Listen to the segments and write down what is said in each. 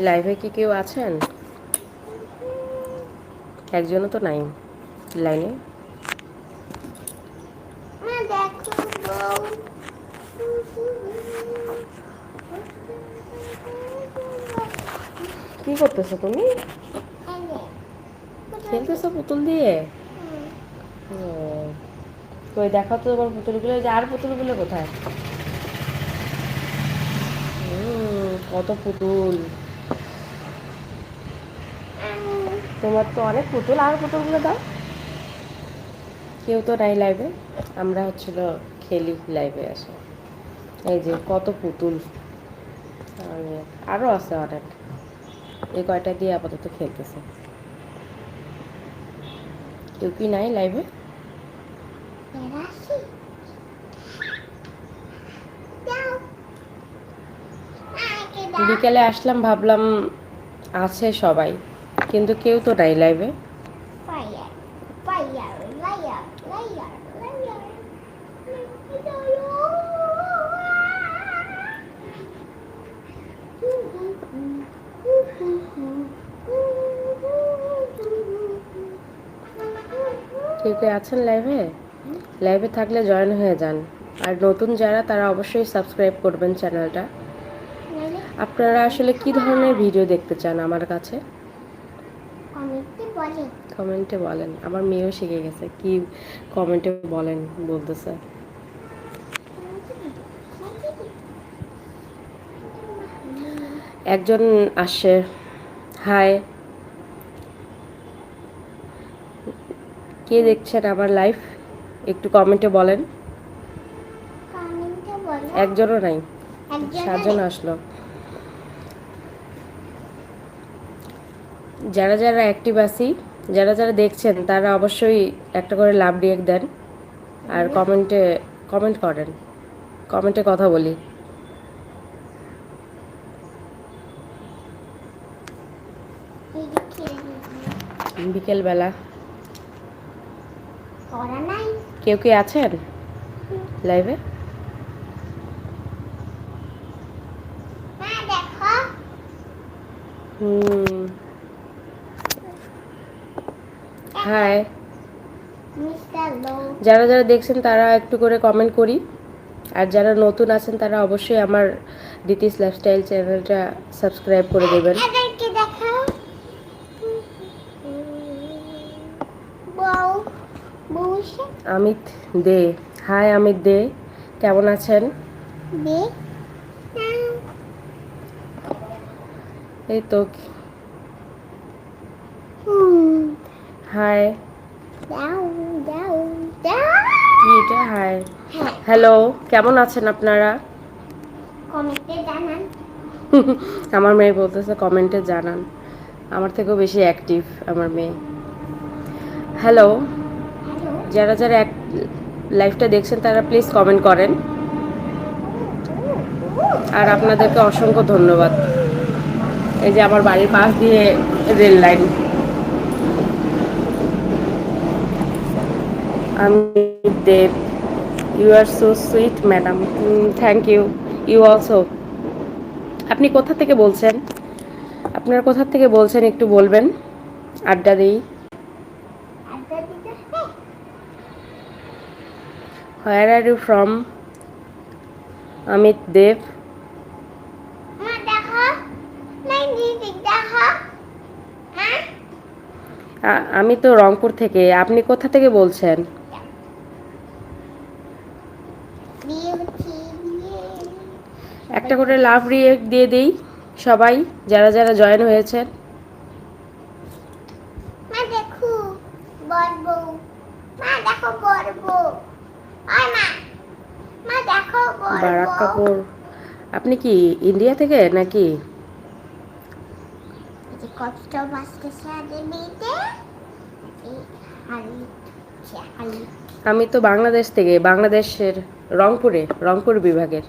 লাইভে কি কেউ আছেন? একজনও তো নাই লাইনে। কি করতেছো তুমি? খেলতেছো পুতুল দিয়ে? কই দেখাও তো তোমার পুতুলগুলো। যে আর পুতুলগুলো কোথায়? কত পুতুল! তোমার তো অনেক পুতুল। আর পুতুলগুলো দাও। কেউ তো নাই লাইভে। আমরা হচ্ছিল খেলি লাইভে আসে। এই যে কত পুতুল! আরও আছে অনেক। এই কয়টা দিয়ে আপাতত খেলতেছে। কেউ কি নাই লাইভে? বিকেলে আসলাম, ভাবলাম আছে সবাই, কিন্তু কেউ তো নাই লাইভে। কেউ কে আছেন লাইভে? লাইভে থাকলে জয়েন হয়ে যান। আর নতুন যারা, তারা অবশ্যই সাবস্ক্রাইব করবেন চ্যানেলটা। আপনারা আসলে কি ধরনের ভিডিও দেখতে চান আমার কাছে? কমেন্টে বলেন। আমার মেয়েও শিখে গেছে কি কমেন্টে বলেন বলতেছে। একজন আসে। হাই, কে দেখছেন আমার লাইভ? একটু কমেন্টে বলেন। একজনও নাই, 7 জন আসলো। যারা যারা অ্যাক্টিভ আছি, যারা যারা দেখছেন, তারা অবশ্যই একটা করে লাভ রিয়েক্ট দেন। আর কমেন্ট করেন। কমেন্টে কথা বলি। বিকেলবেলা কেউ কি আছেন লাইভে? হাই, যারা যারা দেখছেন তারা একটু করে কমেন্ট করি। আর যারা নতুন আছেন তারা অবশ্যই আমার দিতিস লাইফস্টাইল চ্যানেলটা সাবস্ক্রাইব করে দেবেন। অমিত দে, হাই অমিত দে, কেমন আছেন? এই তো। হাই, এটা হাই। হ্যালো, কেমন আছেন আপনারা? আমার মেয়ে বলতেছে কমেন্টে জানান। আমার থেকেও বেশি অ্যাক্টিভ আমার মেয়ে। হ্যালো, যারা যারা লাইভটা দেখছেন তারা প্লিজ কমেন্ট করেন। আর আপনাদেরকে অসংখ্য ধন্যবাদ। এই যে আমার বাড়ির পাশ দিয়ে রেল লাইন। আমি Dev, you are so sweet madam. Thank you, you also. আপনি কোথা থেকে বলছেন? আপনারা কোথা থেকে বলছেন একটু বলবেন, আড্ডা দিই। হোয়ার আর ইউ ফ্রম? অমিত দেব। আমি তো রংপুর থেকে। আপনি কোথা থেকে বলছেন? একটা করে লাভ রিয়েক্ট দিয়ে দিই সবাই, যারা যারা জয়েন হয়েছেন। বারাক কাপুর। আপনি কি ইন্ডিয়া থেকে নাকি? আমি তো বাংলাদেশ থেকে, বাংলাদেশের রংপুর বিভাগের।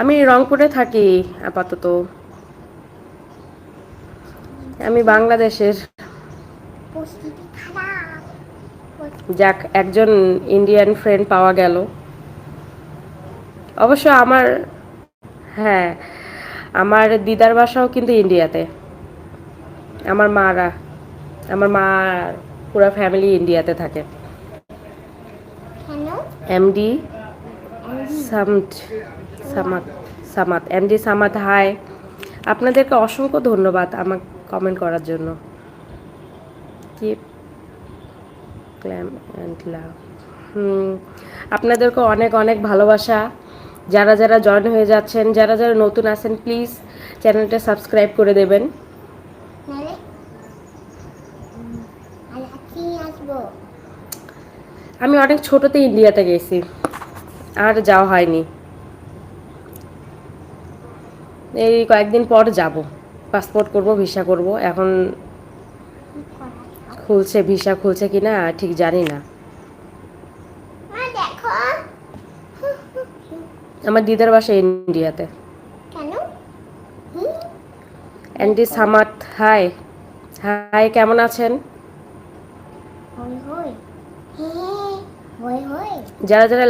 আমি রংপুরে থাকি আপাতত। আমি বাংলাদেশের। যাক, একজন ইন্ডিয়ান ফ্রেন্ড পাওয়া গেল। অবশ্য আমার, হ্যাঁ, আমার দিদার বাসাও কিন্তু ইন্ডিয়াতে। আমার মারা, আমার মা পুরো ফ্যামিলি ইন্ডিয়াতে থাকে। MD সামট, সামাত, সামাত, MD সামাত, high. আপনাদেরকে অসংখ্য ধন্যবাদ আমাকে কমেন্ট করার জন্য। Keep clam and love. আপনাদেরকে অনেক অনেক ভালোবাসা। যারা যারা জয়েন হয়ে যাচ্ছেন, যারা যারা নতুন আছেন, প্লিজ চ্যানেলটা সাবস্ক্রাইব করে দেবেন। আমি অনেক ছোটতে ইন্ডিয়াতে গেছি, আর যাওয়া হয়নি। এই কয়েকদিন পর যাব, পাসপোর্ট করব, ভিসা করব। এখন খুলছে, ভিসা খুলছে কিনা ঠিক জানি না। আমার দিদার বাসা ইন্ডিয়াতে। Andy সামাত, high. হাই, কেমন আছেন? যারা যারা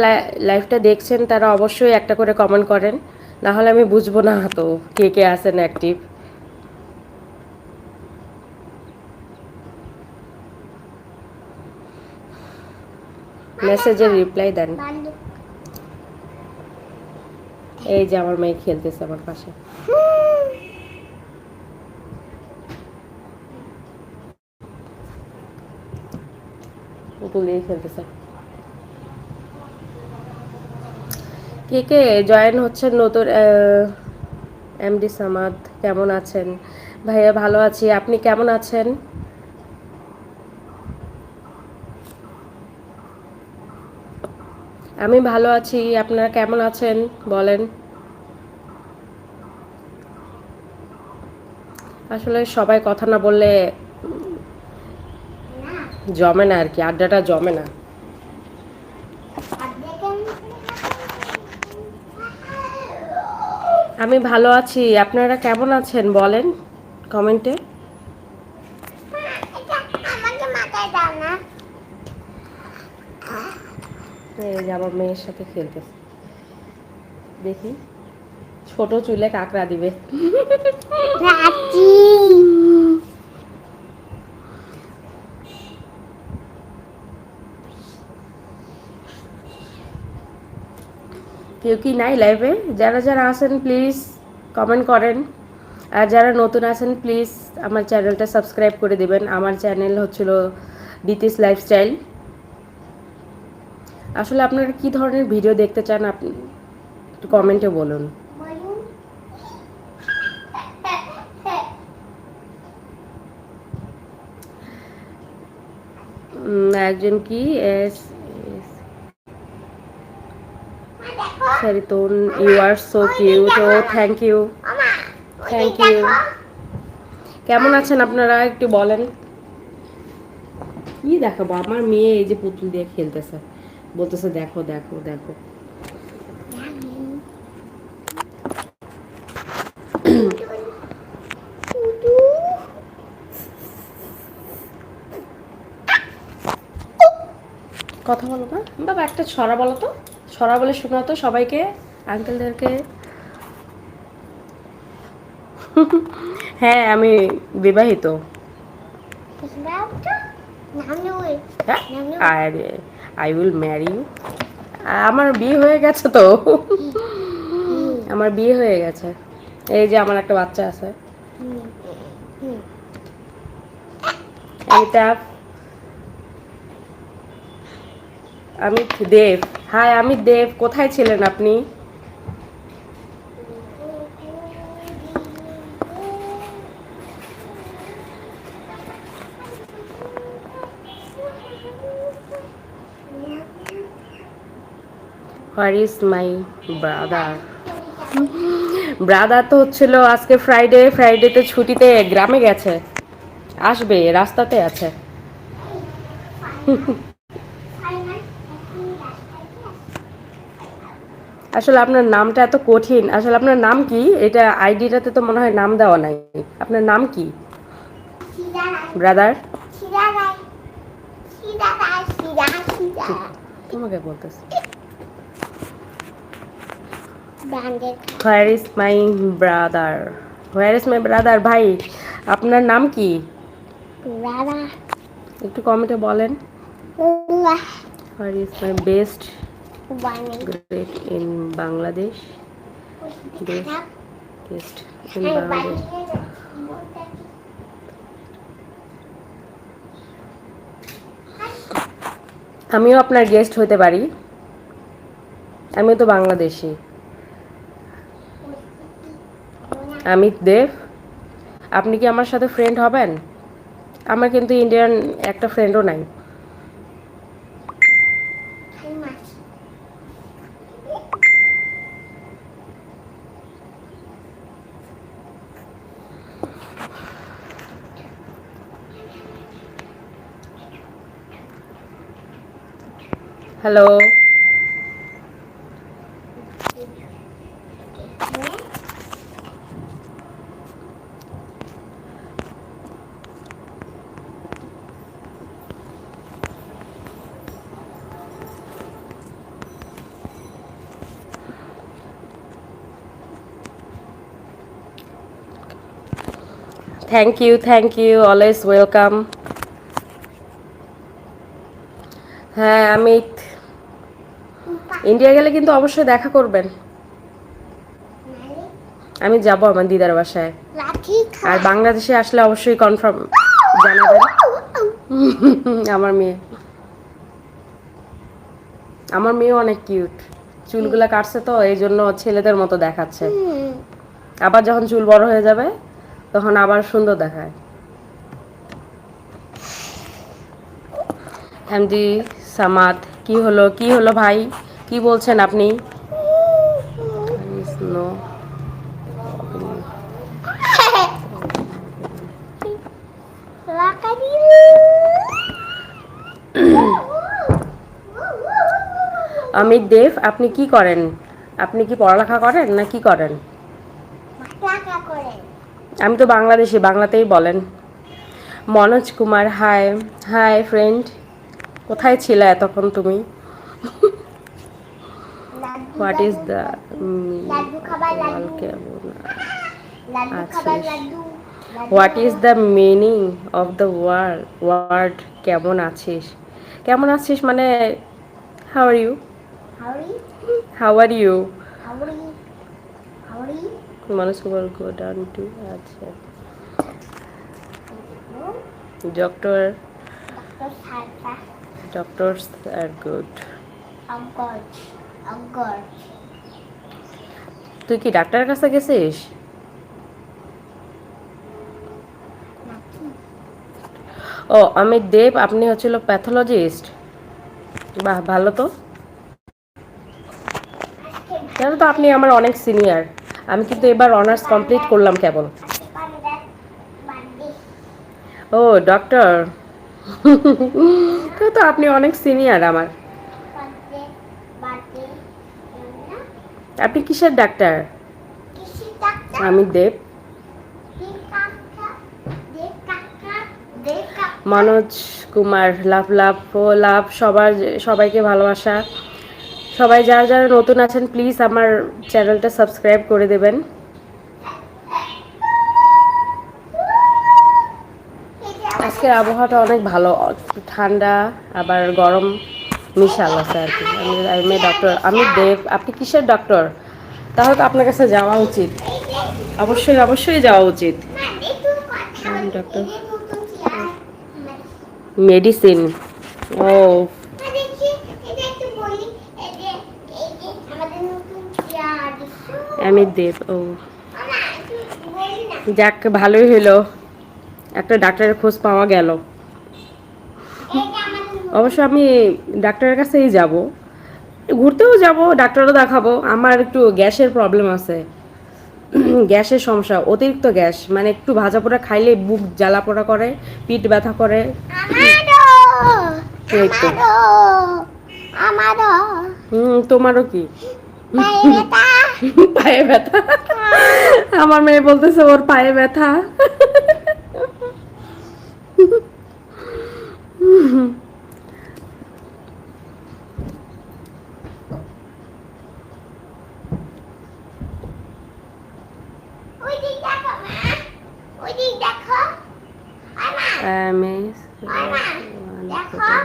লাইভটা দেখছেন তারা অবশ্যই একটা করে কমেন্ট করেন, না হলে আমি বুঝবো না তো কে কে আছেন অ্যাক্টিভ। মেসেজের রিপ্লাই দেন। এই যে আমার মেয়ে খেলতেছে আমার পাশে। পুতুল দিয়ে খেলতেছে। কে কে জয়েন হচ্ছেন নতুন? এমডি সামাদ, কেমন আছেন? ভাইয়া ভালো আছি, আপনি কেমন আছেন? আমি ভালো আছি, আপনারা কেমন আছেন বলেন। আসলে সবাই কথা না বললে জমে না আর কি, আড্ডাটা জমে না। আমি ভালো আছি, আপনারা কেমন আছেন বলেন কমেন্টে। এই যে আমার মেয়ের সাথে খেলতেছে, দেখি ছোট চুলে কাকড়া দিবে। কেউ কি নাই লাইভে? যারা যারা আছেন প্লিজ কমেন্ট করেন, আর যারা নতুন আছেন প্লিজ আমার চ্যানেলটা সাবস্ক্রাইব করে দেবেন। আমার চ্যানেল হচ্ছিল দিতিস লাইফস্টাইল। আসলে আপনারা কি ধরনের ভিডিও দেখতে চান আপনি একটু কমেন্টে বলুন। একজন কি সারিতন, you are so cute. Oh thank you, thank you. কেমন আছেন আপনারা একটু বলেন। কি দেখাবো, আমার মেয়ে এই যে পুতুল দিয়ে খেলতেছে, বলতেছে দেখো দেখো দেখো। কথা বলো না বাবা, একটা ছড়া বলো তো, ছড়া বলে শোনাও তো সবাইকে, আঙ্কেলদেরকে। হ্যাঁ, আমি বিবাহিত। I will marry you. আমার বিয়ে হয়ে গেছে তো, আমার বিয়ে হয়ে গেছে। এই যে আমার একটা বাচ্চা আছে। এটা আমি দেব। হাই, আমি দেব, কোথায় ছিলেন আপনি? Where is my brother? Brother তো হচ্ছিল আজকে ফ্রাইডে, ফ্রাইডেতে ছুটিতে গ্রামে গেছে, আসবে, রাস্তাতে আছে। আসলে আপনার নামটা এত কঠিন, আসলে আপনার নাম কি? এটা আইডিটাতে তো মনে হয় নাম দেওয়া নাই। আপনার নাম কি ব্রাদার? তোমাকে বলতেছি। Where is my brother? Where is my brother? ভাই আপনার নাম কি? একটু কমেন্টে বলেন। Where is my best great in Bangladesh? Best in Bangladesh. আমিও আপনার গেস্ট হতে পারি, আমিও তো বাংলাদেশি। অমিত দেব, আপনি কি আমার সাথে ফ্রেন্ড হবেন? আমার কিন্তু ইন্ডিয়ান একটা ফ্রেন্ডও নাই। Hello, thank you, always welcome. হ্যাঁ, আমি ইন্ডিয়া গেলে কিন্তু অবশ্যই দেখা করবেন। আমি যাব আমার দিদার বাসায়, আর বাংলাদেশে আসলে অবশ্যই কনফার্ম জানাবেন। আমার মেয়ে অনেক কিউট, চুলগুলা কাটছে তো এই জন্য ছেলেদের মতো দেখাচ্ছে। আবার যখন চুল বড় হয়ে যাবে তখন আবার সুন্দর দেখায়। এমডি সামাদ, কি হলো ভাই, কি বলছেন আপনি? অমিত দেব, আপনি কি করেন? আপনি কি পড়ালেখা করেন না কি করেন? আমি তো বাংলাদেশি, বাংলাতেই বলেন। Manoj Kumar, hi hi friend, কোথায় ছিলে এতক্ষণ তুমি? What is the what is the meaning of the word কেমন আছিস? কেমন আছিস মানে how are you? How are you? মানুষ কুমার গো ডাউন টু, আচ্ছা। Doctors are good. তুই কি ডাক্তারের কাছে গেছিস? ও অমিত দেব, আপনি হচ্ছিল প্যাথোলজিস্ট। বাহ, ভালো তো। তাহলে তো আপনি আমার অনেক সিনিয়র। আমি কিন্তু এবার অনার্স কমপ্লিট করলাম কেবল। ও ডক্টর, তো আপনি অনেক সিনিয়র আমার। আপনি কিসের ডাক্তার? আমি দেব। মনোজ কুমার, লাভ লাভ ও লাভ, সবাইকে ভালোবাসা। সবাই যারা যারা নতুন আছেন প্লিজ আমার চ্যানেলটা সাবস্ক্রাইব করে দেবেন। আজকের আবহাওয়াটা অনেক ভালো, ঠান্ডা আবার গরম মিশাল আছে আর কি। আমি ডক্টর অমিত দেব, আপনি কিসের ডক্টর? তাহলে তো আপনার কাছে যাওয়া উচিত, অবশ্যই যাওয়া উচিত। ডক্টর মেডিসিন, ও অমিত দেব, ও যাক ভালোই হলো, একটা ডাক্তারের খোঁজ পাওয়া গেল। অবশ্য আমি ডাক্তারের কাছেই যাব, ঘুরতেও যাব, ডাক্তারও দেখাবো। আমার একটু গ্যাসের প্রবলেম আছে, গ্যাসের সমস্যা, অতিরিক্ত গ্যাস, মানে একটু ভাজা পোড়া খাইলে বুক জ্বালা পোড়া করে, পিঠ ব্যথা করে। তোমারও কি পায়ে ব্যথা? আমার মেয়ে বলতেছে ওর পায়ে ব্যথা।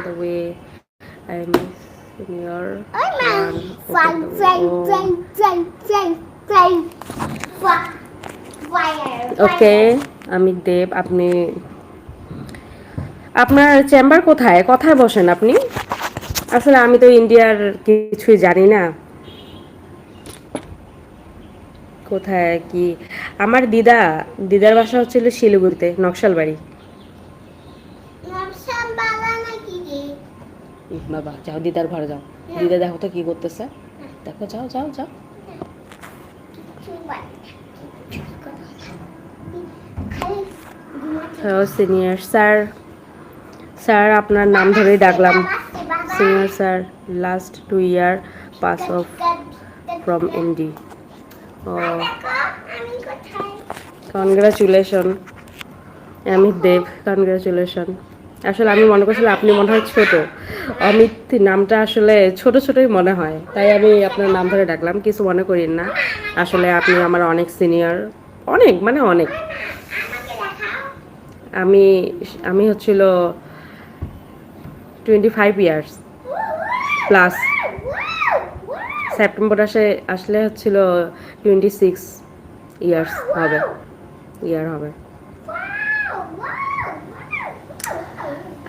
the way. I'm senior one. Open the ওকে আমি দেব। আপনি আপনার চেম্বার কোথায়? কোথায় বসেন আপনি? আসলে আমি তো ইন্ডিয়ার কিছুই জানি না, কোথায় কি। আমার দিদার বাসা হচ্ছিল শিলিগুড়িতে, নকশালবাড়ি। বাবা যাও দিদার ঘরে যাও, দিদা দেখো তো কি করতেছে, দেখো যাও যাও যাও। সিনিয়র স্যার, স্যার আপনার নাম ধরেই ডাকলাম। Senior sir, last 2 year pass off from ND. ও কনগ্রাচুলেশন অমিত দেব, কনগ্রাচুলেশন। আসলে আমি মনে করছিলাম আপনি মনে হয় ছোট, অমিত নামটা আসলে ছোট ছোটই মনে হয়, তাই আমি আপনার নাম ধরে ডাকলাম, কিছু মনে করেন না। আসলে আপনি আমার অনেক সিনিয়র, অনেক মানে অনেক। আমি আমি হচ্ছিল 25 years প্লাস। সেপ্টেম্বর আসলে হচ্ছিল 26 years হবে, হবে।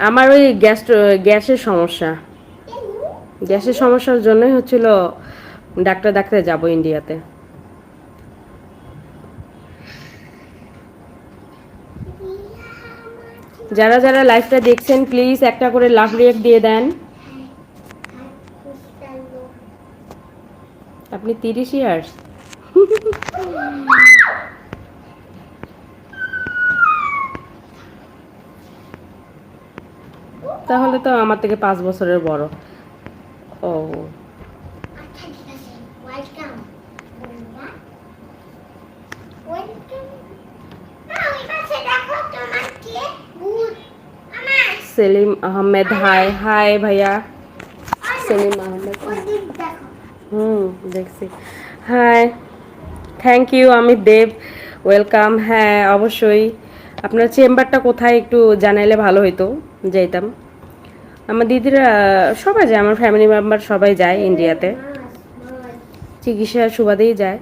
আমার ওই গ্যাসের সমস্যা, গ্যাসের সমস্যার জন্যই হচ্ছিল ডাক্তার যাব ইন্ডিয়াতে। যারা যারা লাইভটা দেখছেন প্লিজ একটা করে লাভ রিয়েক্ট দিয়ে দেন। আপনি 30 ইয়ার্স? তাহলে তো আমার থেকে 5 বছরের বড়। ও সেলিম আহমেদ, হাই হাই ভাইয়া সেলিম আহমেদ। দেখছি। Hi, thank you Amit Dev, welcome. হ্যাঁ অবশ্যই, আপনার চেম্বারটা কোথায় একটু জানাইলে ভালো হতো, যাইতাম। আমার দিদিরা সবাই যায়, আমার ফ্যামিলি মেম্বার সবাই যায় ইন্ডিয়াতে, চিকিৎসার সুবাদেই যায়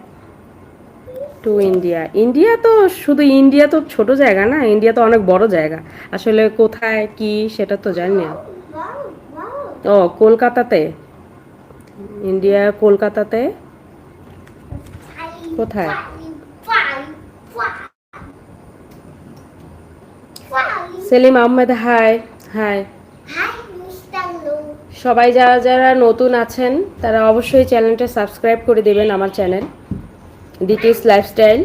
টু ইন্ডিয়া। ইন্ডিয়া তো শুধু ইন্ডিয়া তো ছোট জায়গা না, ইন্ডিয়া তো অনেক বড় জায়গা। আসলে কোথায় কি সেটা তো জানি না। ও কলকাতাতে, ইন্ডিয়া কলকাতাতে কোথায়? Selim Ahmed, hi hi. সবাই যারা যারা নতুন আছেন তারা অবশ্যই চ্যানেলটা সাবস্ক্রাইব করে দেবেন, আমার চ্যানেল ডিটিএস লাইফস্টাইল।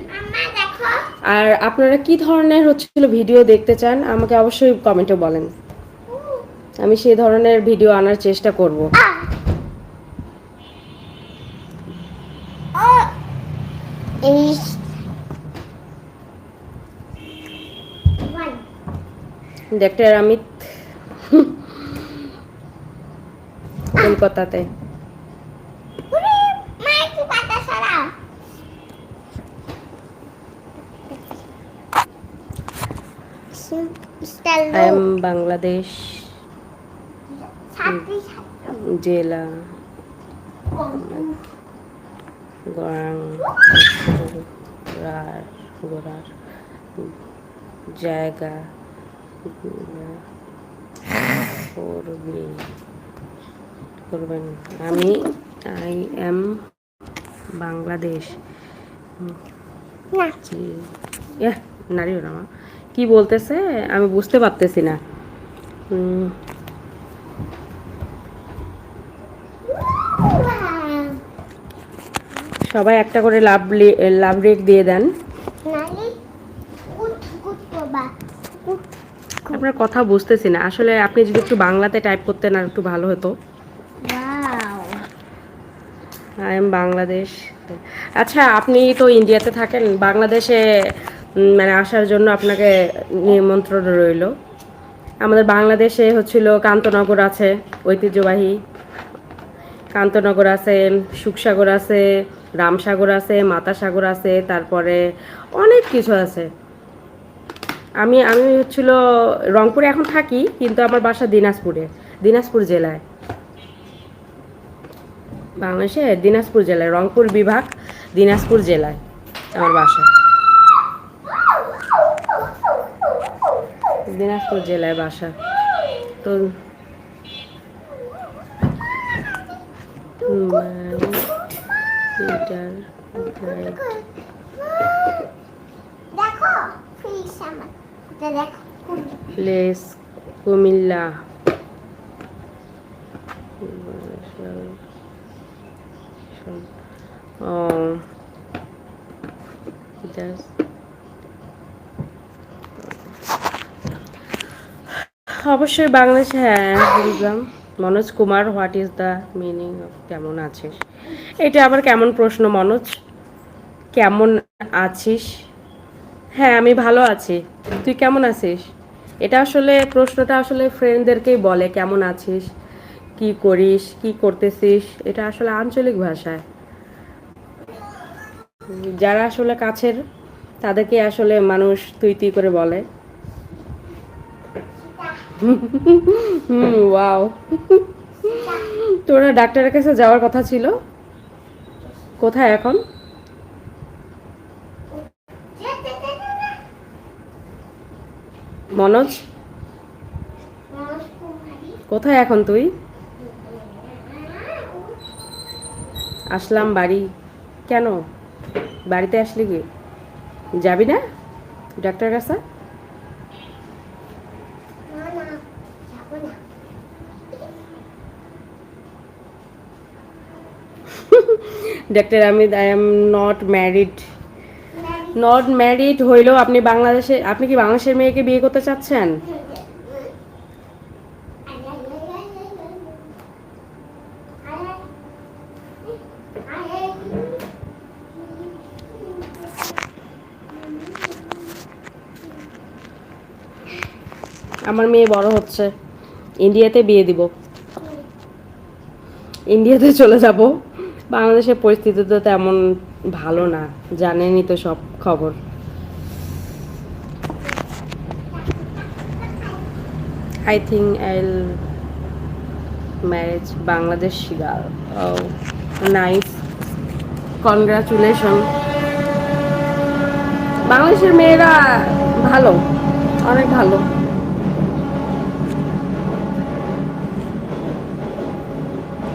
আর আপনারা কি ধরনের হচ্ছিল ভিডিও দেখতে চান আমাকে অবশ্যই কমেন্টে বলেন, আমি সেই ধরনের ভিডিও আনার চেষ্টা করব। ডাক্তার অমিত কলকাতাতে। I am Bangladesh জেলা গোড়ার জায়গা করবেন। আমি আই এম বাংলাদেশ। নারী ওরামা কি বলতেছে আমি বুঝতে পারতেছি না। সবাই একটা করে লাভ রেক দিয়ে দেন। আপনার কথা বুঝতেছি না আসলে, আপনি যদি একটু বাংলাতে টাইপ করতেন আর একটু ভালো হতো। I am Bangladesh. আচ্ছা আপনি তো ইন্ডিয়াতে থাকেন, বাংলাদেশে মানে আসার জন্য আপনাকে নিমন্ত্রণ রইল। আমাদের বাংলাদেশে হচ্ছিল কান্তনগর আছে, ঐতিহ্যবাহী কান্তনগর আছে, সুখসাগর আছে, রামসাগর আছে, মাতাসাগর আছে, তারপরে অনেক কিছু আছে। আমি হচ্ছিল রংপুরে এখন থাকি, কিন্তু আমার বাসা দিনাজপুরে। দিনাজপুর জেলায়, বাংলাদেশের দিনাজপুর জেলায়, রংপুর বিভাগ, দিনাজপুর জেলায় আমার বাসা। দিনাজপুর জেলায় বাসা। তো প্লেস কুমিল্লা। ও অবশ্যই বাংলাদেশ, হ্যাঁ বুঝলাম। Manoj Kumar, what is the meaning of কেমন আছিস? এটা আবার কেমন প্রশ্ন মনোজ? কেমন আছিস? হ্যাঁ আমি ভালো আছি, তুই কেমন আছিস? এটা আসলে প্রশ্নটা আসলে ফ্রেন্ডদেরকেই বলে কেমন আছিস, কি করিস, কি করতেছিস, এটা আসলে আঞ্চলিক ভাষায়। যারা আসলে কাছের তাদেরকে আসলে মানুষ তুই তুই করে বলে। ওয়াও। তোরা ডাক্তারের কাছে যাওয়ার কথা ছিল, কোথায় এখন? মনোজ কোথায় এখন তুই? আসলাম বাড়ি। কেন বাড়িতে আসলি কি, যাবি না ডাক্তারের কাছে? ডাক্তার আমি I am not married. Not married হইলেও আপনি বাংলাদেশে, আপনি কি বাংলাদেশের মেয়েকে বিয়ে করতে চাচ্ছেন? আমার মেয়ে বড় হচ্ছে, ইন্ডিয়াতে বিয়ে দিব, ইন্ডিয়াতে চলে যাব। বাংলাদেশের পরিস্থিতি তো তেমন ভালো না, জানেনই তো সব খবর। I think I'll marriage Bangladeshi girl. Oh, nice. Congratulations. বাংলাদেশের মেয়েরা ভালো, অনেক ভালো।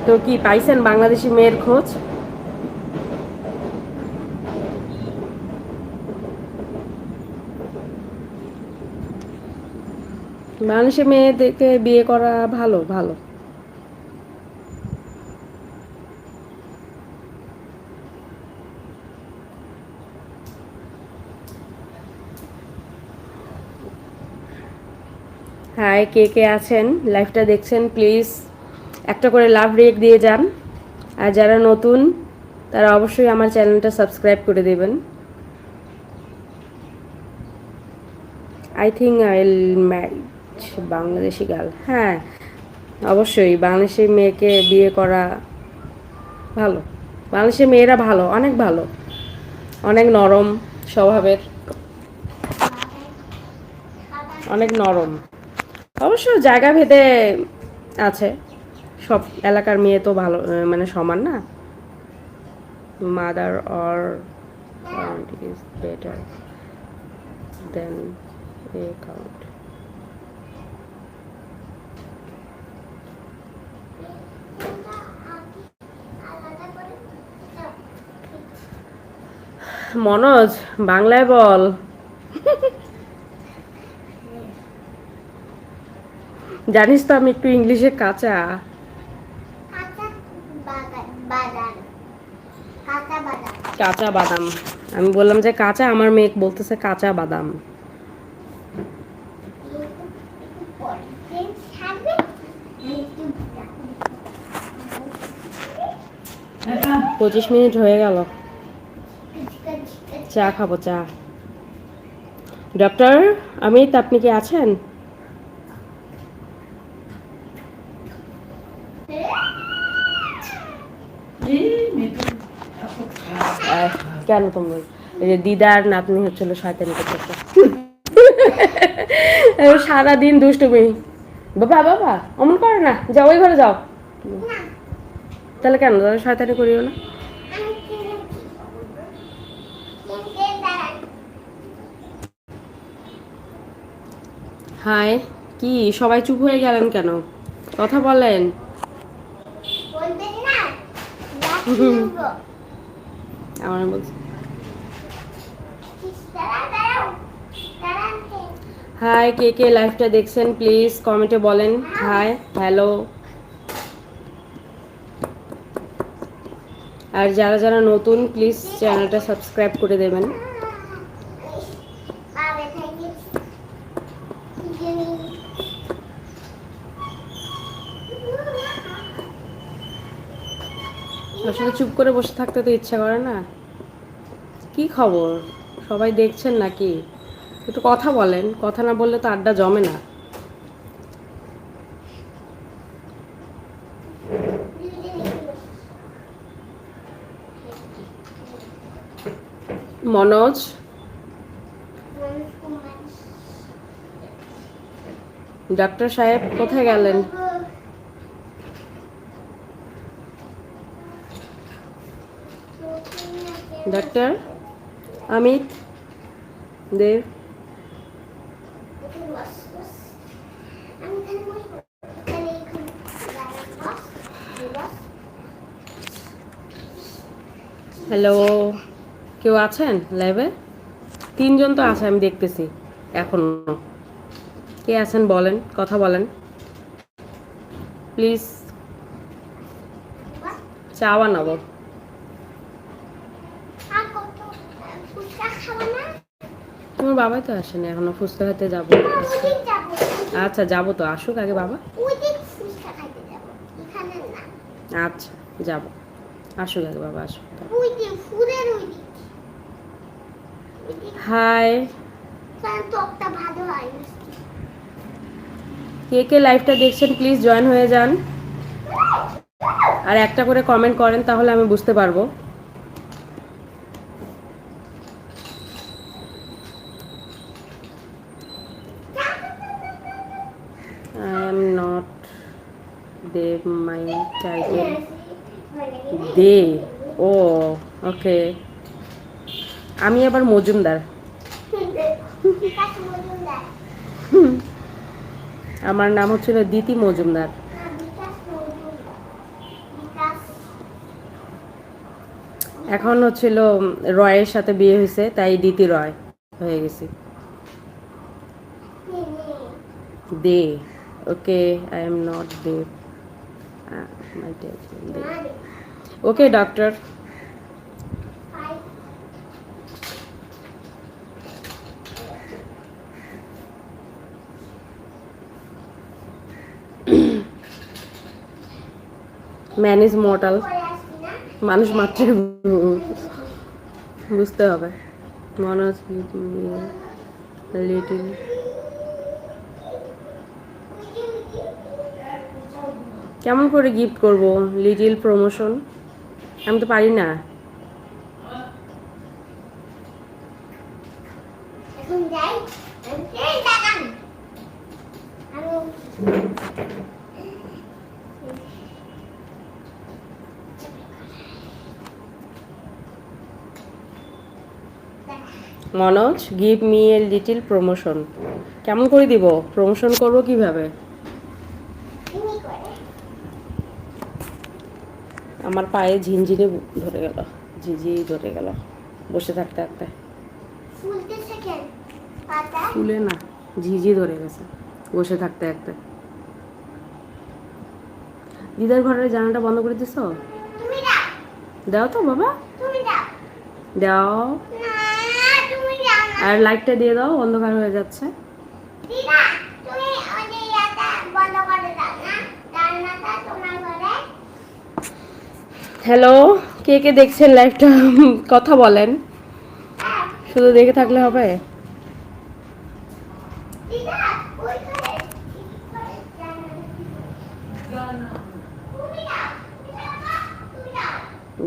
তো কি পাইছেন বাংলাদেশি মেয়ের খোঁজ? বাংলাদেশের মেয়েদেরকে বিয়ে করা ভালো ভালো। হাই, কে কে আছেন লাইভটা দেখছেন প্লিজ একটা করে লাভ রেক দিয়ে যান। আর যারা নতুন তারা অবশ্যই আমার চ্যানেলটা সাবস্ক্রাইব করে দেবেন। I think I will marriage Bangladeshi girl. হ্যাঁ অবশ্যই বাংলাদেশি মেয়েকে বিয়ে করা ভালো। বাংলাদেশের মেয়েরা ভালো, অনেক ভালো, অনেক নরম স্বভাবের, অনেক নরম। অবশ্য জায়গা ভেদে আছে, সব এলাকার মেয়ে তো ভালো মানে সমান না। Mother or is better then A count. Manoj বাংলায় বল। জানিস তো আমি একটু ইংলিশে কাঁচা। কাঁচা বাদাম, আমি বললাম যে কাঁচা, আমার মেয়ে বলতেছে কাঁচা বাদাম। পঁচিশ মিনিট হয়ে গেল, চা খাবো, চা। ডক্টর অমিত আপনি কি আছেন? কেন তুমি এই যে দিদার নাতনি হচ্ছিল শয়তানি করতেছে সারাদিন দুষ্টুমি। বাবা বাবা অমন করে না, যাও ওই ঘরে যাও। তাহলে কেন, তাহলে শয়তানি করিও না। হাই, কি সবাই চুপ হয়ে গেলেন কেন? কথা বলেন। আমার বলছি হাই, কে কে লাইভটা দেখছেন প্লিজ কমেন্টে বলেন হাই, হ্যালো। আর যারা যারা নতুন প্লিজ চ্যানেলটা সাবস্ক্রাইব করে দেবেন। আসলে চুপ করে বসে থাকতে তো ইচ্ছা করে না। কি খবর, সবাই দেখছেন নাকি? একটু কথা বলেন, কথা না বললে তো আড্ডা জমে না। মনোজ, ডাক্তার সাহেব কোথায় গেলেন? ডাক্তার অমিত দেব, হ্যালো, কেউ আছেন লাইভে? তিনজন তো আছে আমি দেখতেছি এখনো। কে আছেন বলেন, কথা বলেন প্লিজ। চা বানাবো। তোমার বাবাই তো আসেনি এখনো, ফুচকা খেতে যাবো। আচ্ছা যাবো তো, আসুক আগে বাবা। আচ্ছা যাবো, আসুক আগে বাবা, আসুক। হাই, কে কে লাইভটা দেখছেন প্লিজ জয়েন হয়ে যান। আর একটা করে কমেন্ট করেন তাহলে আমি বুঝতে পারবো। I am not Dev, my title দে। ও ওকে, আমি আবার মজুমদার। আমার নাম হচ্ছিল দিতি মজুমদার। এখন হচ্ছিল রয়ের সাথে বিয়ে হয়েছে তাই দিতি রয় হয়ে গেছি। Dey, okay, I am not Dev, my title Dey. Okay doctor. Man is mortal, মানুষ মাত্রই বুঝতে হবে। মনোজ লিটিল, কেমন করে গিফট করব লিটিল প্রমোশন? আমি তো পারি না। Manoj give me a little promotion. কেমন করে দিব, প্রমোশন করব কিভাবে? আমার পায়ে ঝিনঝিনি ধরে গেল, ঝিঝি ধরে গেল বসে থাকতে থাকতে। ফুলে না, ঝিঝি ধরে গেছে বসে থাকতে থাকতে। দিদার ঘরের জানালাটা বন্ধ করে দিছো? দাও তো বাবা, দাও। আর লাইটটা দিয়ে দাও, অন্ধকার হয়ে যাচ্ছে। হ্যালো, কে কে দেখছেন লাইভটা কথা বলেন, শুধু দেখে থাকলে হবে?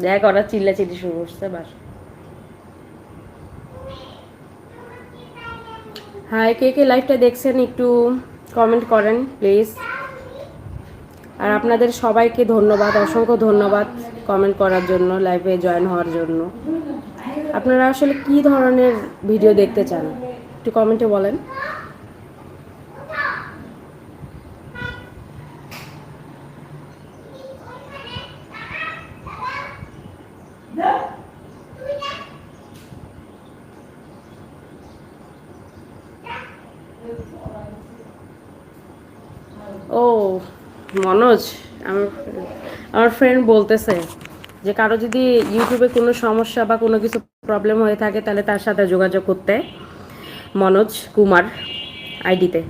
দেখ ওরা চিল্লাচিল্লি শুরু করছে বাস। হাই, কে কে লাইভটা দেখছেন একটু কমেন্ট করেন প্লিজ। আর আপনাদের সবাইকে ধন্যবাদ, অসংখ্য ধন্যবাদ কমেন্ট করার জন্য, লাইভে জয়েন হওয়ার জন্য। আপনারা আসলে কি ধরনের ভিডিও দেখতে চান একটু কমেন্টে বলেন। ও মনোজ, আমার আমার ফ্রেন্ড বলতেছে যে কারো যদি ইউটিউবে কোনো সমস্যা বা কোনো কিছু প্রবলেম হয়ে থাকে তাহলে তার সাথে যোগাযোগ করতে, মনোজ কুমার আইডিতে।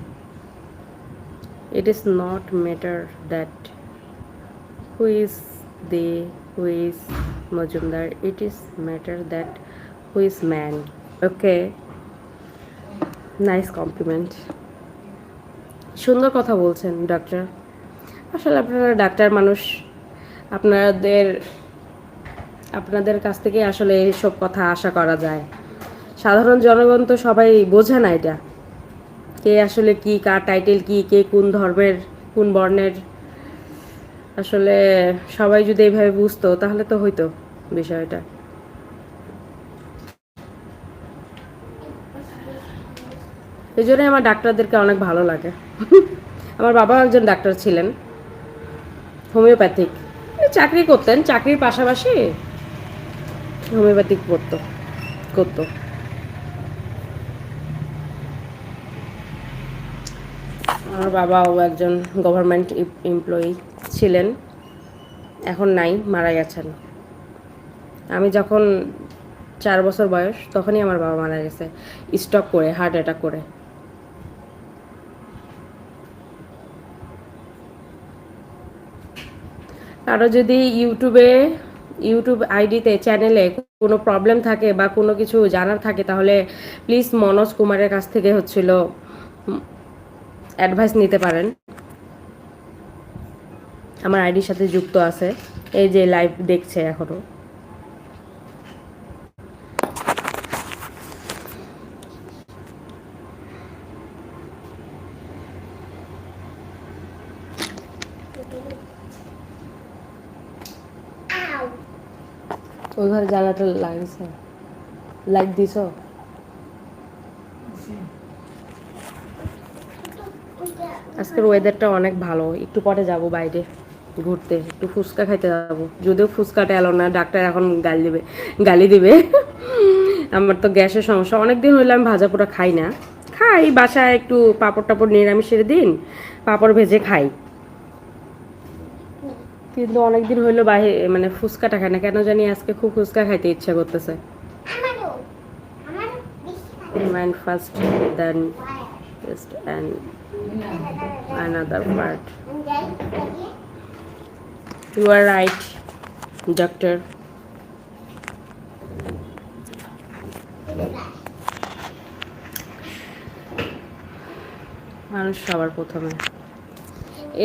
It is not matter that who is they, who is Majumdar, it is matter that who is man. Okay, nice compliment. সুন্দর কথা বলছেন ডক্টর। আসলে আপনারা ডাক্তার মানুষ, আপনাদের আপনাদের কাছ থেকে আসলে এইসব কথা আশা করা যায়। সাধারণ জনগণ তো সবাই বোঝে না এটা, কে আসলে কি, কার টাইটেল কি, কে কোন ধর্মের, কোন বর্ণের। আসলে সবাই যদি এইভাবে বুঝতো তাহলে তো হইতো বিষয়টা। এই জন্যই আমার ডাক্তারদেরকে অনেক ভালো লাগে। আমার বাবা একজন ডাক্তার ছিলেন, হোমিওপ্যাথিক চাকরি করতেন, চাকরির পাশাপাশি হোমিওপ্যাথিক করতো। আমার বাবাও একজন গভর্নমেন্ট এমপ্লয়ি ছিলেন, এখন নাই, মারা গেছেন। আমি যখন 4 বছর বয়স তখনই আমার বাবা মারা গেছে, স্ট্রোক করে, হার্ট অ্যাটাক করে। কারো যদি ইউটিউব আইডিতে, চ্যানেলে কোনো প্রবলেম থাকে বা কোনো কিছু জানার থাকে তাহলে প্লিজ মনোজ কুমারের কাছ থেকে অ্যাডভাইস নিতে পারেন। আমার আইডির সাথে যুক্ত আছে, এই যে লাইভ দেখছে এখনো। ওই ঘরে জানাটা লাগছে, লাইক দিছ? আজকের ওয়েদারটা অনেক ভালো, একটু পরে যাব বাইরে ঘুরতে, একটু ফুচকা খাইতে যাবো। যদিও ফুচকাটা এলো না, ডাক্তার এখন গালি দিবে। আমার তো গ্যাসের সমস্যা, অনেকদিন হইলে আমি ভাজা পোড়া খাই না। খাই বাসায় একটু পাঁপড় টাপড় নিরামিষের দিন পাঁপড় ভেজে খাই, কিন্তু অনেকদিন হইলো মানে ফুচকাটা খাই না, কেন জানি আজকে খুব ফুচকা খাইতে ইচ্ছা করতেছে। Mind first, then just and another part. You are right, doctor. মানুষ সবার প্রথমে,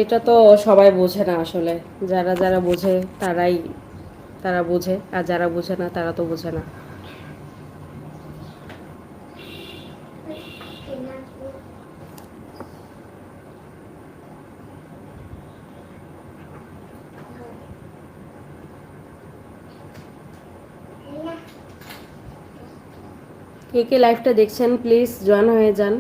এটা তো সবাই বোঝে না আসলে। যারা যারা বোঝে তারা বোঝে, আর যারা বোঝে না তারা তো বোঝে না। কে কে লাইভটা দেখছেন প্লিজ জয়েন হয়ে যান।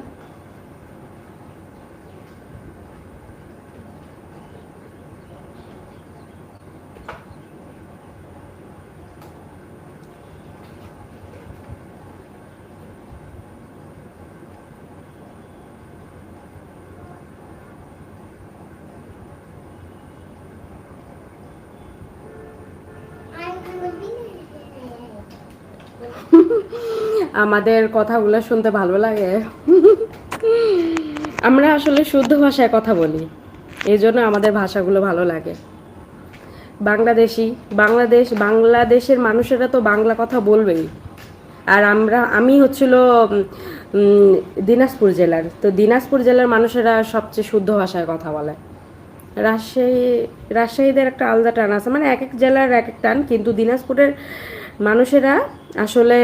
আমাদের কথাগুলো শুনতে ভালো লাগে। আমরা আসলে শুদ্ধ ভাষায় কথা বলি, এই জন্য আমাদের ভাষাগুলো ভালো লাগে। বাংলাদেশের মানুষেরা তো বাংলা কথা বলবেই। আর আমি হচ্ছিল দিনাজপুর জেলার, তো দিনাজপুর জেলার মানুষেরা সবচেয়ে শুদ্ধ ভাষায় কথা বলে। রাজশাহীদের একটা আলাদা টান আছে, মানে এক এক জেলার এক এক টান, কিন্তু দিনাজপুরের মানুষেরা আসলে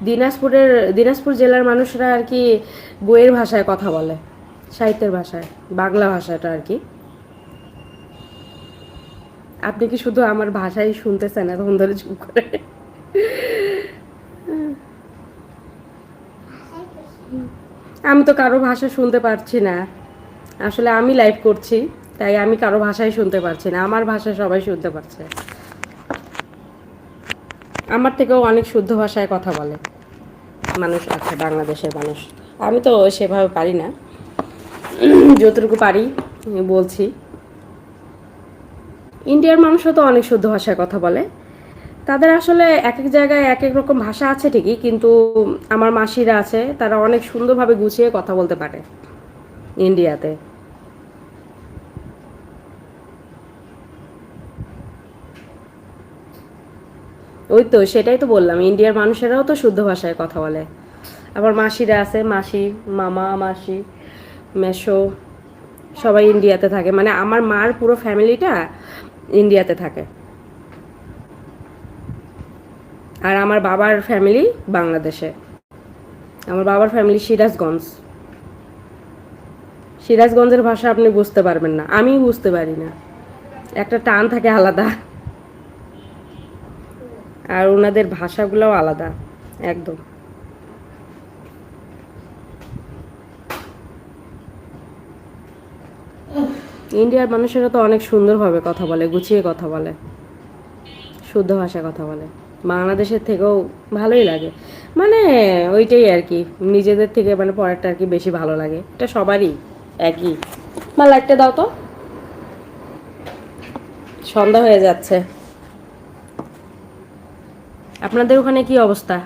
দিনাজপুরের দিনাজপুর জেলার মানুষরা আর কি বইয়ের ভাষায় কথা বলে, সাহিত্যের ভাষায়, বাংলা ভাষাটা আর কি। আপনি কি শুধু আমার ভাষাই শুনতেছেন এতক্ষণ ধরে চুপ করে? আমি তো কারো ভাষা শুনতে পারছি না। আসলে আমি লাইভ করছি, তাই আমি কারো ভাষাই শুনতে পারছি না। আমার ভাষা সবাই শুনতে পারছে। আমার থেকেও অনেক শুদ্ধ ভাষায় কথা বলে মানুষ আছে বাংলাদেশের মানুষ। আমি তো সেভাবে পারি না, যতটুকু পারি বলছি। ইন্ডিয়ার মানুষও তো অনেক শুদ্ধ ভাষায় কথা বলে। তাদের আসলে এক এক জায়গায় এক এক রকম ভাষা আছে ঠিকই, কিন্তু আমার মাসিরা আছে, তারা অনেক সুন্দরভাবে গুছিয়ে কথা বলতে পারে ইন্ডিয়াতে। ওই তো সেটাই তো বললাম, ইন্ডিয়ার মানুষেরাও তো শুদ্ধ ভাষায় কথা বলে। আবার মাসিরা আছে, মাসি, মামা, মাসি, মেসো, সবাই ইন্ডিয়াতে থাকে। মানে আমার মার পুরো ফ্যামিলিটা ইন্ডিয়াতে থাকে। আর আমার বাবার ফ্যামিলি বাংলাদেশে। আমার বাবার ফ্যামিলি সিরাজগঞ্জ। সিরাজগঞ্জের ভাষা আপনি বুঝতে পারবেন না, আমি বুঝতে পারি না, একটা টান থাকে আলাদা। আর ওনাদের ভাষাগুলোও আলাদা একদম। ইন্ডিয়ার মানুষেরা তো অনেক সুন্দরভাবে কথা বলে, গুছিয়ে কথা বলে, শুদ্ধ ভাষায় কথা বলে। বাংলাদেশের থেকেও ভালোই লাগে। মানে ওইটাই আর কি, নিজেদের থেকে মানে পরেরটা আর কি বেশি ভালো লাগে। এটা সবারই একই। মা লাইটটা দাও তো, সন্ধ্যা হয়ে যাচ্ছে। আপনাদের ওখানে কি অবস্থা?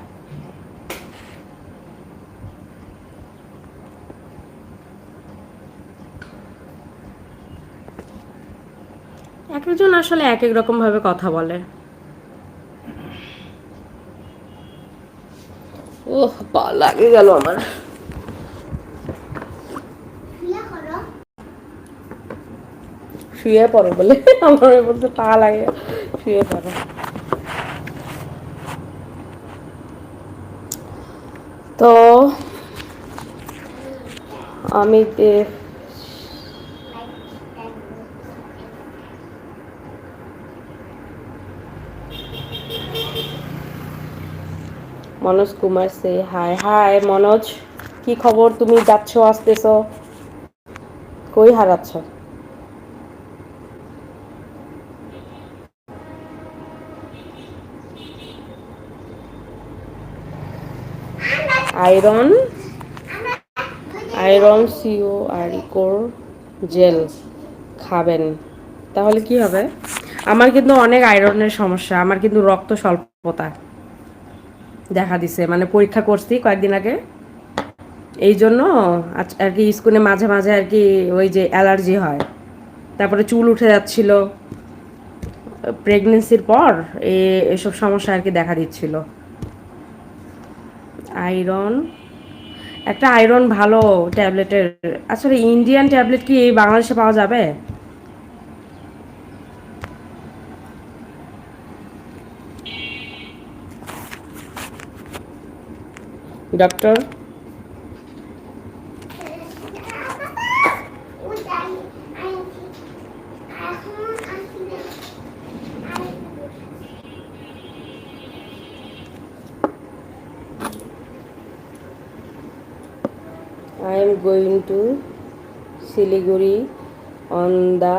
এক একজন আসলে এক এক রকম ভাবে কথা বলে। ওহ, পা লাগে গেল আমার। শুয়ে পড়ো বলে আমার বলতে পা লাগে, শুয়ে পড়ো। তো আমি মনোজ কুমার সে হাই। হাই মনোজ, কি খবর? তুমি যাচ্ছ আসতেছো, কই হারাচ্ছ? আয়রন, আয়রন সিও আরিকোর জেল খাবেন, তাহলে কি হবে? আমার কিন্তু অনেক আয়রনের সমস্যা, আমার কিন্তু রক্ত স্বল্পতা দেখা দিছে, মানে পরীক্ষা করছি কয়েকদিন আগে। এই জন্য আর কি স্কুলে মাঝে মাঝে আর কি ওই যে অ্যালার্জি হয়, তারপরে চুল উঠে যাচ্ছিল প্রেগনেন্সির পর, এসব সমস্যা আর কি দেখা দিচ্ছিল। আয়রন, একটা আয়রন ভালো ট্যাবলেটের, আসলে ইন্ডিয়ান ট্যাবলেট কি এই বাংলাদেশে পাওয়া যাবে? Doctor, I am going to Siliguri on the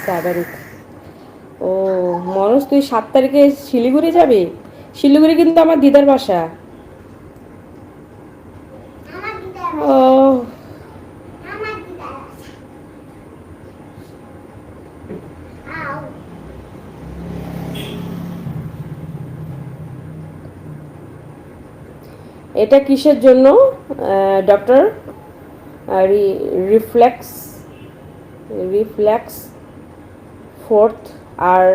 7th. ও মনোজ, তুই 7 তারিখে শিলিগুড়ি যাবি? শিলিগুড়ি কিন্তু আমার দিদার বাসা। ও, এটা কিসের জন্য ডক্টর? রিফ্লেক্স, রিফ্লেক্স ফোর্থ, আর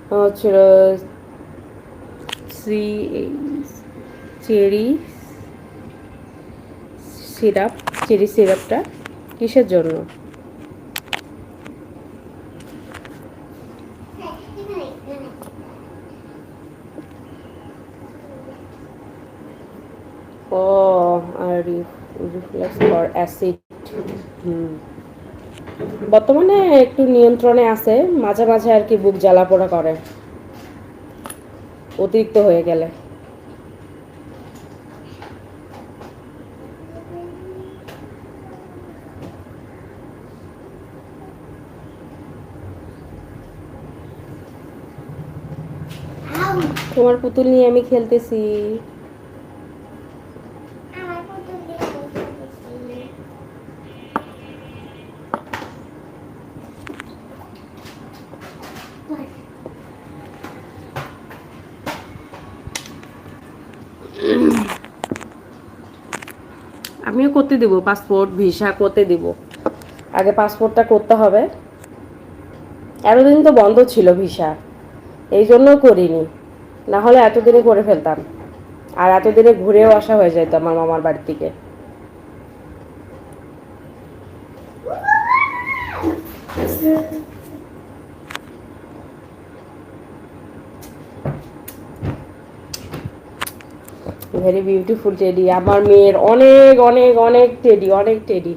হচ্ছিল সি চেরি সিরাপ। চেরি সিরাপটা কিসের জন্য? Reflex for acid. বর্তমানে একটু নিয়ন্ত্রণে আছে, মাঝে মাঝে আর কি বুক জ্বালা পোড়া করে অতিরিক্ত হয়ে গেলে। তোমার পুতুল নিয়ে আমি খেলতেছি। আমিও করতে দিব, পাসপোর্ট ভিসা করতে দিব। আগে পাসপোর্টটা করতে হবে। এতদিন তো বন্ধ ছিল ভিসা, এই জন্য করিনি, না হলে এতদিনে করে ফেলতাম। আর এতদিনে ঘুরেও আসা হয়ে যেত আমার মামার বাড়ি থেকে। Very beautiful teddy. আমার মেয়ের অনেক অনেক অনেক টেডি, অনেক টেডি,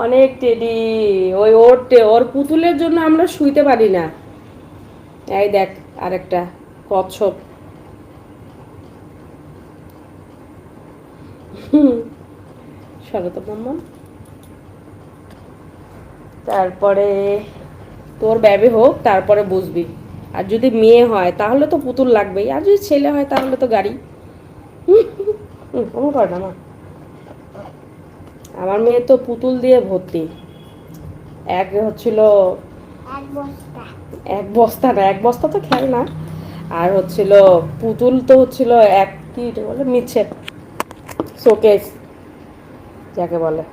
অনেক টেডি। ওই ওর পুতুলের জন্য আমরা শুইতে পারি না। এই দেখ আরেকটা কচ্ছপ। সরো তো মাম্মা। তারপরে তোর বেবি হোক, তারপরে বুঝবি। আর যদি মেয়ে হয় তাহলে তো পুতুল লাগবেই, আর যদি ছেলে হয় তাহলে তো গাড়ি। করে না মা, আমার মেয়ে তো পুতুল দিয়ে ভর্তি। এক হচ্ছিল এক বস্তা না, এক বস্তা তো খেল না। আর হচ্ছিল পুতুল তো হচ্ছিল এক কি বলে মিচ্ছে শোকেস যাকে বলে।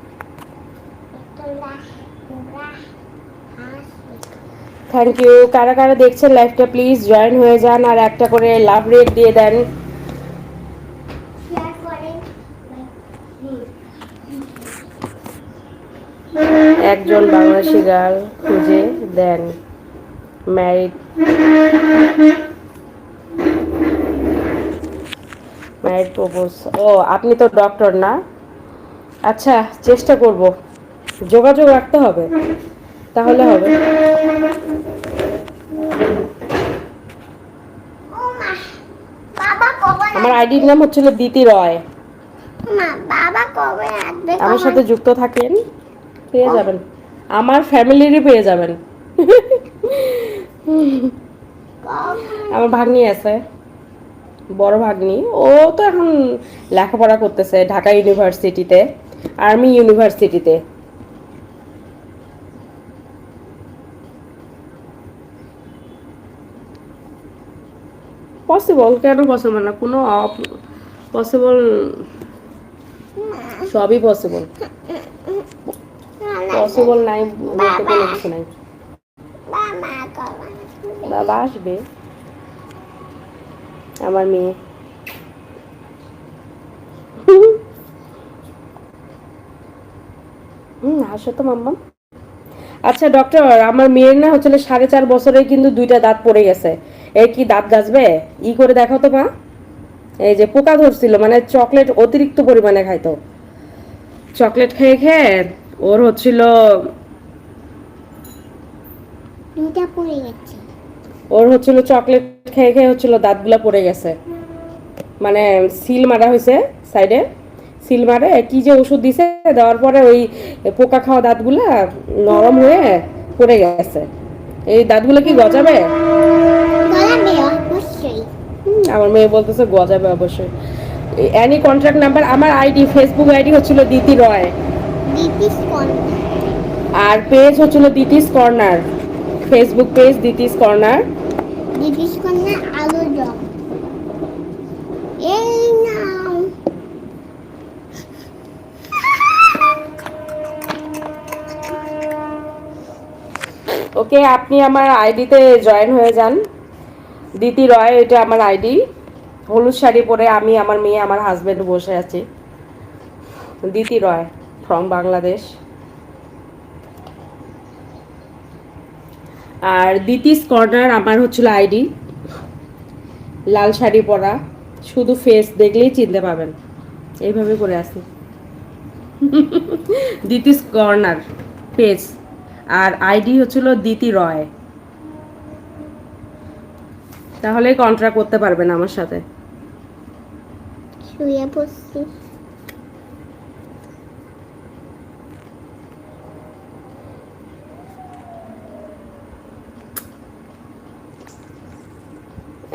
Thank you. কারা কারা দেখছেন লাইভটা প্লিজ জয়েন হয়ে যান, আর একটা করে লাভ রেট দিয়ে দেন। একজন বাংলাদেশি গার্ল খুঁজে দেন, ম্যারিড প্রপোজ। ও আপনি তো ডক্টর না? আচ্ছা চেষ্টা করব, যোগাযোগ রাখতে হবে, তাহলে হবে। আমার আইডির নাম হচ্ছিল দিতি রয়। আমার সাথে যুক্ত থাকেন, পেয়ে যাবেন, আমার ফ্যামিলিরই পেয়ে যাবেন। আমার ভাগ্নি আছে, বড় ভাগ্নি। ও তো এখন লেখাপড়া করতেছে ঢাকা ইউনিভার্সিটিতে, আর্মি ইউনিভার্সিটিতে। পসিবল, কেন পসিবল না? কোনো পসিবল, সবই পসিবল। পসিবল নাই বলতে কোনো কিছু নাই। বাবা আসবে, আমার মেয়ে। আসো তো মাম্মা। আচ্ছা ডক্টর, আমার মেয়ের না হচ্ছে 4.5 বছরে কিন্তু 2টা দাঁত পড়ে গেছে। এই কি দাঁত গাছবে? ই করে দেখাও তো মা। এই যে পোকা ধরছিল, মানে চকলেট অতিরিক্ত পরিমাণে খাইতো, চকলেট খেয়ে খেয়ে ওর হচ্ছিল চকলেট খেয়ে খেয়ে হচ্ছিল দাঁতগুলা পড়ে গেছে। মানে সিল মারা হয়েছে সাইডে, সিল মারে কি যে ওষুধ দিছে, দেওয়ার পরে ওই পোকা খাওয়া দাঁতগুলা নরম হয়ে পড়ে গেছে। এই দাঁতগুলো কি গজাবে? আমার মেয়ে বলতেছে গজাবে অবশ্যই। অ্যানি কন্ট্যাক্ট নাম্বার, আমার আইডি ফেসবুক আইডি হচ্ছিল দিতি রয়, আর পেজ হচ্ছিল দিতিস কর্নার, ফেসবুক পেজ দিতিস কর্নার। আলুর দম এই নাও। ওকে, আপনি আমার আইডিতে জয়েন হয়ে যান, দিতি রয়, এটা আমার আইডি। হলুদ শাড়ি পরে আমি, আমার মেয়ে, আমার হাজবেন্ড বসে আছি। দিতি রয় ফ্রম বাংলাদেশ। আর দিতিস কর্নার আমার হচ্ছিল আইডি, লাল শাড়ি পরা, শুধু ফেস দেখলেই চিনতে পাবেন। এইভাবে করে আসি। দিতিস কর্নার পেজ, আর আইডি হচ্ছিল দিতি রয়। তাহলে কন্ট্রাক্ট করতে পারবেন আমার সাথে। শুয়ে পড়ছি।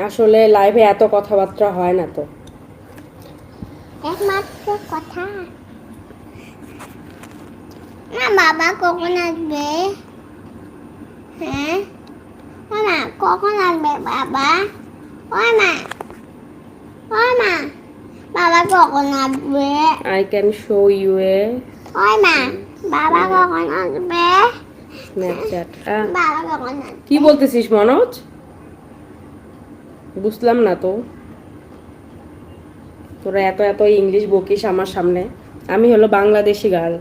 আসলে লাইভে এত কথাবার্তা হয় না তো। একমাত্র কথা। না বাবা কখন আসবে? হ্যাঁ মা কখন আসবে বাবা? ওই মা, ওই মা, বাবা কখন আসবে? I can show U A ওই মা, বাবা কখন আসবে? স্ন্যাপচ্যাট। বাবা কখন আসবে? কি বলতেছিস মনোজ? বুঝলাম না তো। তোরা এত এত ইংলিশ বকিস আমার সামনে। আমি হলো বাংলাদেশি গার্ল,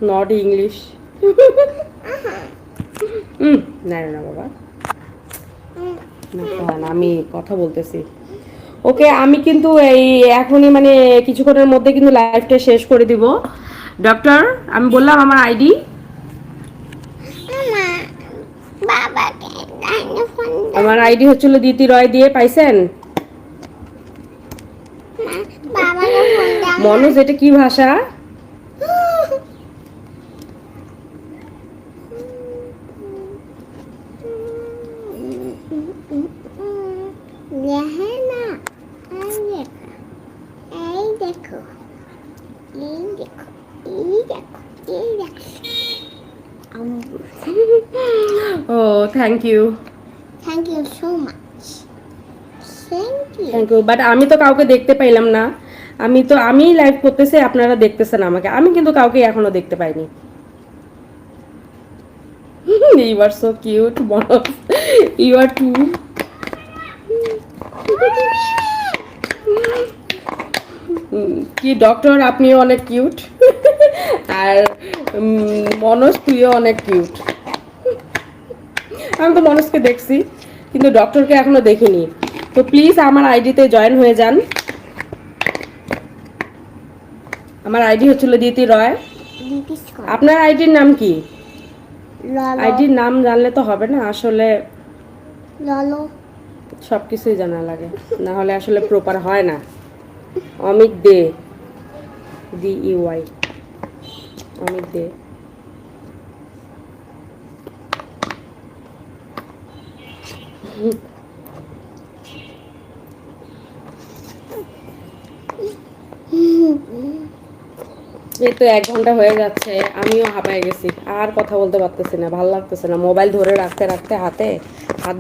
নট ইংলিশ। না না বাবা, না, আমি কথা বলতেছি। ওকে, আমি কিন্তু এই এখনই মানে কিছুক্ষণের মধ্যে কিন্তু লাইভটা শেষ করে দিব। ডক্টর, আমি বললাম আমার আইডি। মা, বাবাকে লাইনে ফোন দাও। আমার আইডি হচ্ছিল দিতি রয় দিয়ে, পাইছেন? মা, বাবাকে ফোন দাও। মনোজ, এটা কি ভাষা? দেখে না, এই দেখো, এই দেখো, এই দেখো, এই দেখো, এই দেখো। Oh thank you, Thank you so much. Thank you. Thank you. But আমি তো কাউকে দেখতে পাইলাম না। আমি লাইভ করতেছি, আপনারা দেখতেছেন আমাকে। আমি কিন্তু কাউকে এখনো দেখতে পাইনি। You are so cute Manoj, you are too. কি ডক্টর, আপনিও অনেক কিউট। আর মনোজ, তুইও অনেক কিউট। আমি তো মনোজকে দেখছি, কিন্তু ডক্টরকে এখনো দেখিনি। তো প্লিজ আমার আইডিতে জয়েন হয়ে যান। আমার আইডি হচ্ছিল দিতি রয়। আপনার আইডির নাম কি? আইডির নাম জানলে তো হবে না, আসলে ললো। সব কিছুই জানা লাগে, না হলে আসলে প্রপার হয় না। অমিত দে, DEY, অমিত দে। এই তো 1 ঘন্টা হয়ে যাচ্ছে, আমিও হাঁপায় গেছি, আর কথা বলতে পারতেছি না, ভালো লাগতেছে না। মোবাইল ধরে রাখতে রাখতে হাত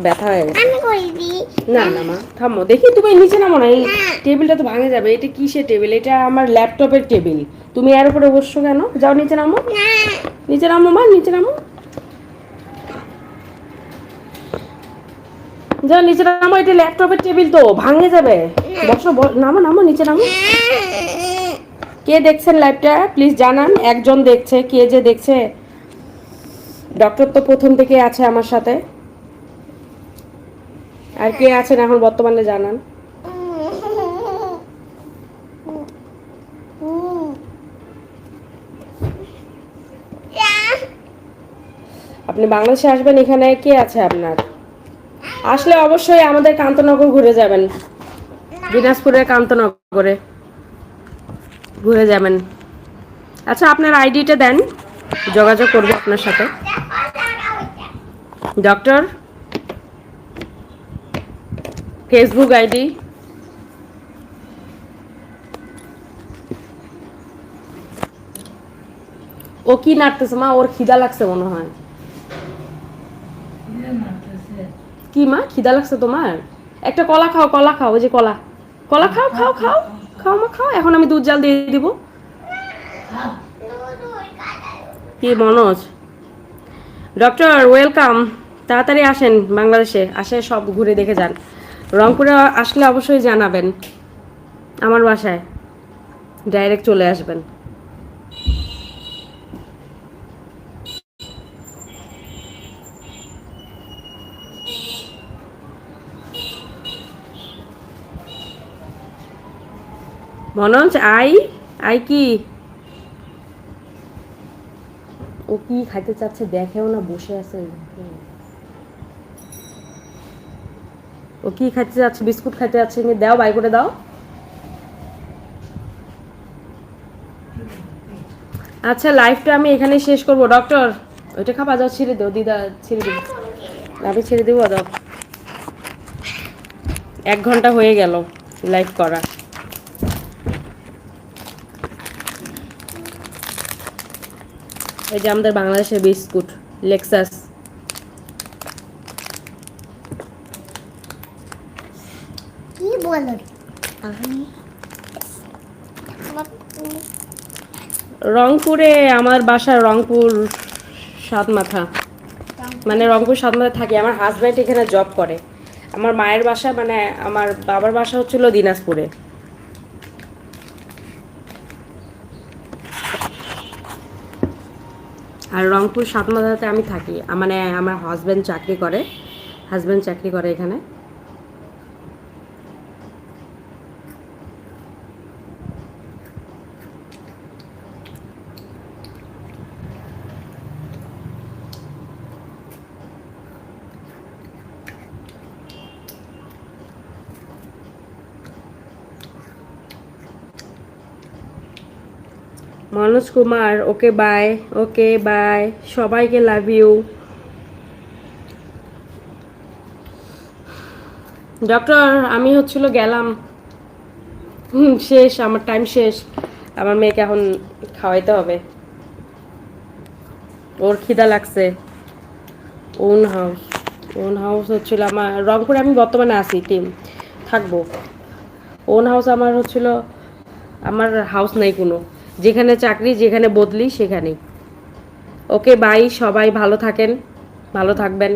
ব্যথা হয়ে গেছে। আমি করে দিই। না না মা, থামো, দেখি তুমি নিচে নামো না, এই টেবিলটা তো ভাঙে যাবে। এটা কিসের টেবিল? এটা আমার ল্যাপটপের টেবিল। তুমি এর উপরে বসছো কেন? যাও নিচে নামো, নিচে নামো মা, নিচে নামো, যাও নিচে নামো। এটা ল্যাপটপের টেবিল তো ভাঙে যাবে। বসো, নামো নামো, নিচে নামো। কে দেখছেন লাইভটা প্লিজ জানান। একজন দেখছে, কে যে দেখছে? ডক্টর তো প্রথম থেকে আছে আমার সাথে। আর কে আছেন এখন বর্তমানে জানান। আপনি বাংলাদেশে আসবেন, এখানে কে আছে আপনার? আসলে অবশ্যই আমাদের কান্তনগর ঘুরে যাবেন, দিনাজপুরের কান্তনগরে ঘুরে যাবেন। আচ্ছা, আপনার আইডিটা দেন, যোগাযোগ করবো আপনার সাথে। Doctor, Facebook ID. ও কি নাড়তেছে মা? ওর খিদা লাগছে মনে হয়। কি মা, খিদা লাগছে তোমার? একটা কলা খাও, কলা খাও, ওই যে কলা, কলা খাও, খাও খাও খাও মা, খাও। এখন আমি দুধ জাল দিয়ে দিব। কি মনোজ? ডক্টর ওয়েলকাম, তাড়াতাড়ি আসেন বাংলাদেশে, আসে সব ঘুরে দেখে যান। রংপুরে আসলে অবশ্যই জানাবেন, আমার বাসায় ডাইরেক্ট চলে আসবেন। মনোজ আই আই কি ও কি খাইতে চাচ্ছে দেখেও না, বসে আছে। ও কি খাইতে যাচ্ছে? বিস্কুট খাইতে যাচ্ছে, দাও বাই করে দাও। আচ্ছা লাইভটা আমি এখানে শেষ করব। ডক্টর ওইটা খাবা, যাও ছেড়ে দাও, দিদা ছেড়ে দিও। আমি ছেড়ে দেবো, দাও। 1 ঘন্টা হয়ে গেল লাইভ করা। এই যে আমাদের বাংলাদেশের বিস্কুট লেক্সাস। কি বলো? রংপুরে আমার বাসা, রংপুর 7 মাথা, মানে রংপুর 7 মাথা থাকি। আমার হাজব্যান্ড এখানে জব করে। আমার মায়ের বাসা মানে আমার বাবার বাসা হচ্ছিল দিনাজপুরে। আর রংপুর 7 মাথাতে আমি থাকি, মানে আমার হাজব্যান্ড চাকরি করে এখানে। মনোজ কুমার, ওকে বাই, সবাইকে লাভ ইউ। ডক্টর আমি গেলাম, শেষ, আমার টাইম শেষ। আমার মেয়েকে এখন খাওয়াইতে হবে, ওর খিদা লাগছে। ওন হাউস আমার রংপুরে, আমি বর্তমানে আছি, টিম থাকবো। ওন হাউস আমার আমার হাউস নাই কোনো, যেখানে চাকরি, যেখানে বদলি সেখানেই। ওকে বাই, সবাই ভালো থাকবেন,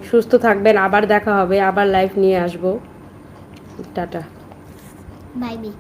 সুস্থ থাকবেন। আবার দেখা হবে, আবার লাইভ নিয়ে আসবো। টাটা। Bye bye.